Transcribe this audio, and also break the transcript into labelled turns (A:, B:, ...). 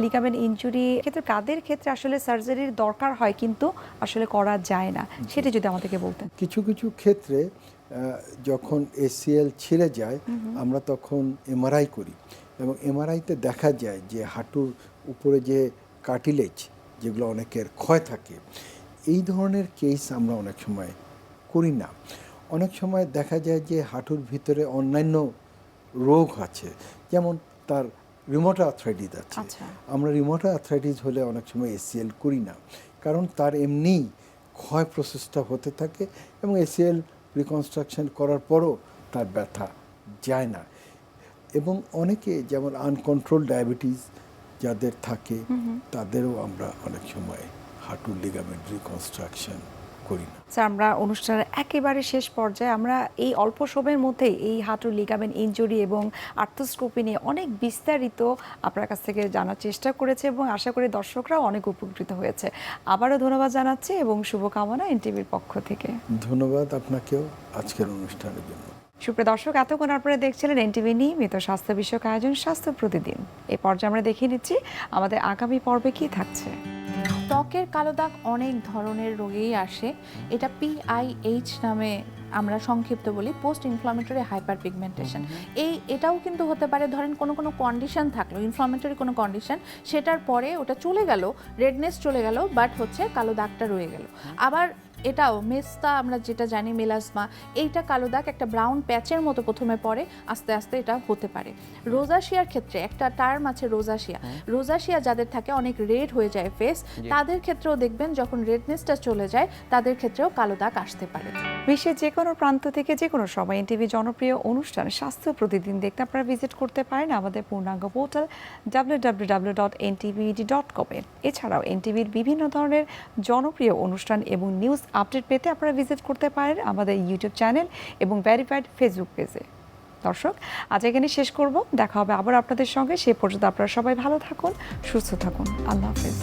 A: Ligament injury ক্ষেত্রে কাদের ক্ষেত্রে আসলে সার্জারির দরকার হয় কিন্তু আসলে করা যায় না, সেটা যদি আমাদেরকে বলতেন।
B: কিছু কিছু ক্ষেত্রে যখন এসিএল ছিঁড়ে যায় আমরা তখন এমআরআই করি এবং এমআরআইতে দেখা যায় যে হাঁটুর উপরে যে কার্টিলেজ যেগুলো অনেকের ক্ষয় থাকে, এই ধরনের কেস আমরা অনেক সময় করি না। অনেক সময় দেখা যায় যে হাঁটুর ভিতরে অন্যান্য রোগ আছে, যেমন তার রিমোটো আর্থ্রাইটিস আছে। আমরা রিমোটো আর্থ্রাইটিস হলে অনেক সময় এসিএল করি না, কারণ তার এমনি ক্ষয় প্রসেসটা হতে থাকে এবং এসিএল রিকনস্ট্রাকশন করার পরও তার ব্যথা যায় না। এবং অনেকে যেমন আনকন্ট্রোল ডায়াবেটিস যাদের থাকে তাদেরও আমরা অনেক সময় হাঁটুর লিগামেন্ট রিকনস্ট্রাকশন করি না।
A: স্যার, আমরা অনুষ্ঠানের একেবারে শেষ পর্যায়ে আমরা এই অল্প সময়ের মধ্যেই এই হাঁটুর লিগামেন্ট ইনজুরি এবং আর্থ্রোস্কোপি নিয়ে অনেক বিস্তারিত আপনার কাছ থেকে জানার চেষ্টা করেছে এবং আশা করি দর্শকরাও অনেক উপকৃত হয়েছে। আবারও ধন্যবাদ জানাচ্ছি এবং শুভকামনা এনটিভির পক্ষ থেকে।
B: ধন্যবাদ আপনাকেও আজকের অনুষ্ঠানের জন্য।
A: সুপ্রিয় দর্শক, এতক্ষণ আপনারা দেখছিলেন এনটিভি নিয়মিত স্বাস্থ্য বিষয়ক আয়োজন স্বাস্থ্য প্রতিদিন। এই পর্যায়ে আমরা দেখিয়ে নিচ্ছি আমাদের আগামী পর্বে কি থাকছে।
C: ত্বকের কালো দাগ অনেক ধরনের রোগেই আসে। এটা PIH নামে আমরা সংক্ষিপ্ত বলি, পোস্ট ইনফ্লামেটরি হাইপার পিগমেন্টেশন। এটাও কিন্তু হতে পারে, ধরেন কোনো কন্ডিশন থাকলো, ইনফ্লামেটরি কোনো কন্ডিশন, সেটার পরে ওটা চলে গেল, রেডনেস চলে গেল, বাট হচ্ছে কালো দাগটা রয়ে গেল। আবার এটাও মেস্তা, আমরা যেটা জানি মেলাজমা, এইটা কালো দাগ একটা ব্রাউন প্যাচের মতো প্রথমে পরে, আস্তে আস্তে এটা হতে পারে। রোজাশিয়ার ক্ষেত্রে একটা টার্ম আছে রোজাশিয়া যাদের থাকে অনেক রেড হয়ে যায় ফেস, তাদের ক্ষেত্রেও দেখবেন যখন রেডনেসটা চলে যায় তাদের ক্ষেত্রেও কালো দাগ আসতে পারে।
A: বিশ্বের যে কোনো প্রান্ত থেকে যে কোনো সময় এনটিভি জনপ্রিয় অনুষ্ঠান স্বাস্থ্য প্রতিদিন দেখতে আপনারা ভিজিট করতে পারেন আমাদের পূর্ণাঙ্গ পোর্টাল www.ntved.com এ। এছাড়াও এনটিভির বিভিন্ন ধরনের জনপ্রিয় অনুষ্ঠান এবং নিউজ আপডেট পেতে আপনারা ভিজিট করতে পারেন আমাদের ইউটিউব চ্যানেল এবং ভেরিফাইড ফেসবুক পেজে। দর্শক, আজ এখানে শেষ করব, দেখা হবে আবার আপনাদের সঙ্গে। সে পর্যন্ত আপনারা সবাই ভালো থাকুন, সুস্থ থাকুন। আল্লাহ হাফেজ।